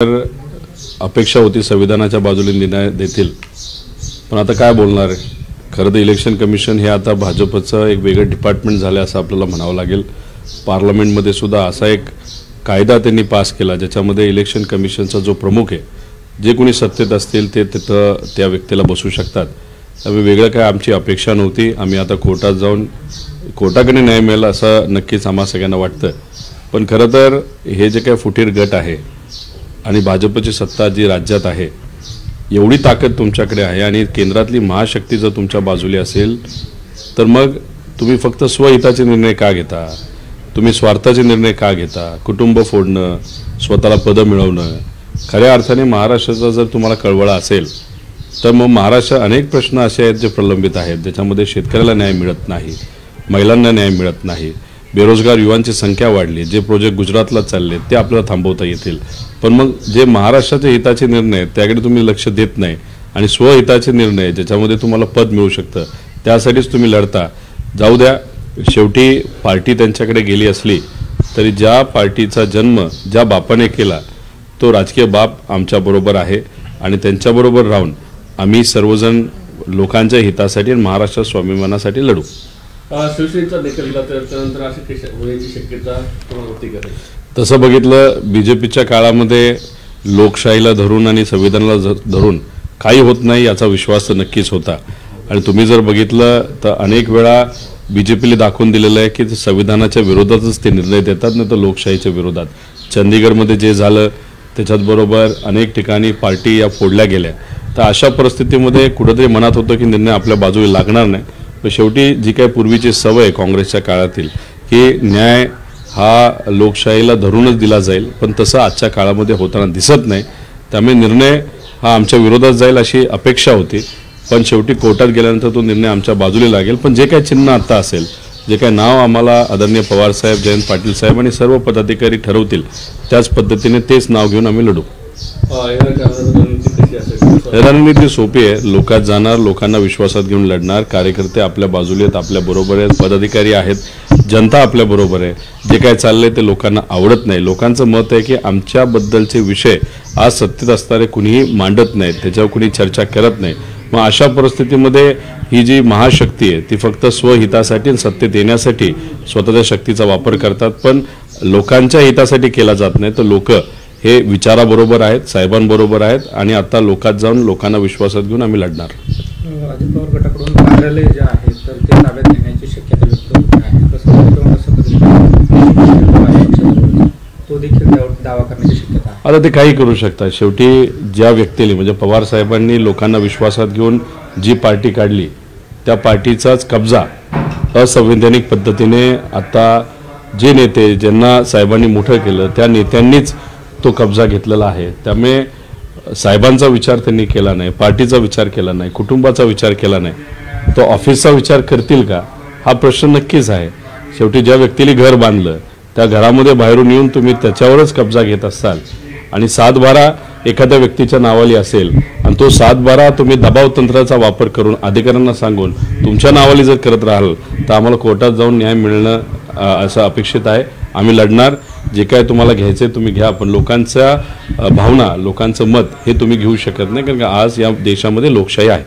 तर अपेक्षा होती संविधानाच्या बाजूने निर्णय देतील, पण आता काय बोलणार आहे। खरं तर इलेक्शन कमिशन हे आता भाजपचं एक वेगळं डिपार्टमेंट झालं असं आपल्याला म्हणावं लागेल। पार्लमेंटमध्ये सुद्धा असा एक कायदा त्यांनी पास केला ज्याच्यामध्ये इलेक्शन कमिशनचा जो प्रमुख आहे, जे कोणी सत्तेत असतील ते तिथं त्या व्यक्तीला बसू शकतात। त्यामुळे वेगळं काय आमची अपेक्षा नव्हती। आम्ही आता कोर्टात जाऊन कोर्टाकडे न्याय मिळेल असं नक्कीच आम्हा सगळ्यांना वाटतं। पण खरं तर हे जे काय फुटीर गट आहे आणि भाजपची सत्ता जी राज्यात आहे, एवढी ताकद तुमच्याकडे आहे आणि केंद्रातली महाशक्ती जर तुमच्या बाजूला असेल तर मग तुम्ही फक्त स्वहिताचे निर्णय का घेता? तुम्ही स्वार्थाचे निर्णय का घेता? कुटुंब फोडणं, स्वतःला पद मिळवणं, खऱ्या अर्थाने महाराष्ट्राचा जर तुम्हाला कळवळा असेल तर मग महाराष्ट्रात अनेक प्रश्न असे आहेत जे प्रलंबित आहेत, ज्याच्यामध्ये शेतकऱ्याला न्याय मिळत नाही, महिलांना न्याय मिळत नाही, बेरोजगार युवांची संख्या वाढली, जे प्रोजेक्ट गुजरातला चालले ते आपल्याला थांबवता येतील। पण मग जे महाराष्ट्राच्या हिताचे निर्णय त्याकडे तुम्ही लक्ष देत नाही आणि स्वहिताचे निर्णय ज्याच्यामध्ये तुम्हाला पद मिळू शकतं त्यासाठीच तुम्ही लढता। जाऊ द्या, शेवटी पार्टी त्यांच्याकडे गेली असली तरी ज्या पार्टीचा जन्म ज्या बापाने केला तो राजकीय बाप आमच्याबरोबर आहे आणि त्यांच्याबरोबर राहून आम्ही सर्वजण लोकांच्या हितासाठी आणि महाराष्ट्र स्वाभिमानासाठी लढू। शिवसेनेचा देखील दिला तर त्यानंतर अशी होण्याची शक्यता तुम्हाला होती का? तसं बघितलं बीजेपीच्या काळामध्ये लोकशाहीला धरून आणि संविधानाला धरून काही होत नाही याचा विश्वास तर नक्कीच होता। आणि तुम्ही जर बघितलं तर अनेक वेळा बीजेपीला दाखवून दिलेलं आहे की संविधानाच्या विरोधातच ते निर्णय देतात, नाही तर लोकशाहीच्या विरोधात। चंदीगडमध्ये जे झालं त्याच्यात बरोबर अनेक ठिकाणी पार्टी या फोडल्या गेल्या, तर अशा परिस्थितीमध्ये कुठेतरी मनात होतं की निर्णय आपल्या बाजूला लागणार नाही। पण शेवटी जी काही पूर्वीची सवय काँग्रेसच्या काळातील की न्याय हा लोकशाहीला धरूनच दिला जाईल, पण तसं आजच्या काळामध्ये होताना दिसत नाही। त्यामुळे निर्णय हा आमच्या विरोधात जाईल अशी अपेक्षा होती, पण शेवटी कोर्टात गेल्यानंतर तो निर्णय आमच्या बाजूला लागेल। पण जे काही चिन्ह आता असेल, जे काही नाव आम्हाला आदरणीय पवार साहेब, जयंत पाटील साहेब आणि सर्व पदाधिकारी ठरवतील त्याच पद्धतीने तेच नाव घेऊन आम्ही लढू। रणनीती सोपी आहे, लोकात जाणार, लोकांना विश्वासात घेऊन लढणार, कार्यकर्ते आपल्या बाजूला आहेत, आपल्या बरोबर आहेत, पदाधिकारी आहेत, जनता आपल्या बरोबर आहे। जे काय चाललंय ते लोकांना आवडत नाही। लोकांचं मत आहे की आमच्याबद्दलचे विषय आज सत्तेत असणारे कुणीही मांडत नाहीत, त्याच्यावर कुणी चर्चा करत नाही। मग अशा परिस्थितीमध्ये ही जी महाशक्ती आहे ती फक्त स्वहितासाठी आणि सत्तेत येण्यासाठी स्वतःच्या शक्तीचा वापर करतात, पण लोकांच्या हितासाठी केला जात नाही। तर लोक हे विचाराबरोबर आहेत, साहेबांबरोबर आहेत आणि आता लोकात जाऊन लोकांना विश्वासात घेऊन आम्ही लढणार। अजित पवार गटाकडून कार्यालय जे आहे तर ते ताब्यात घेण्याची शक्यता व्यक्त होत आहे, तो देखील दावा करण्याची शक्यता आहे। आता ते काही करू शकतात। शेवटी ज्या व्यक्तीने म्हणजे पवार साहेबांनी लोकांना विश्वासात घेऊन जी पार्टी काढली त्या पार्टीचाच कब्जा असंवैधानिक पद्धतीने आता जे नेते ज्यांना साहेबांनी मोठं केलं त्या नेत्यांनीच तो कब्जा घेतलेला आहे। त्यामुळे साहेबांचा विचार त्यांनी केला नाही, पार्टीचा विचार केला नाही, कुटुंबाचा विचार केला नाही, तो ऑफिसचा विचार करतील का हा प्रश्न नक्कीच आहे। शेवटी ज्या व्यक्तीने घर बांधलं त्या घरामध्ये बाहेरून येऊन तुम्ही त्याच्यावरच कब्जा घेत असाल आणि 7/12 एखाद्या व्यक्तीच्या नावाली असेल आणि तो 7/12 तुम्ही दबाव तंत्राचा वापर करून अधिकाऱ्यांना सांगून तुमच्या नावाली जर करत राहाल तर आम्हाला कोर्टात जाऊन न्याय मिळणं असं अपेक्षित आहे। आम्ही लढणार, जे काय तुम्हाला घ्यायचे तुम्ही घ्या, पण लोकांच्या भावना, लोकांचं मत हे तुम्ही घेऊ शकत नाही, कारण आज या देशामध्ये लोकशाही आहे।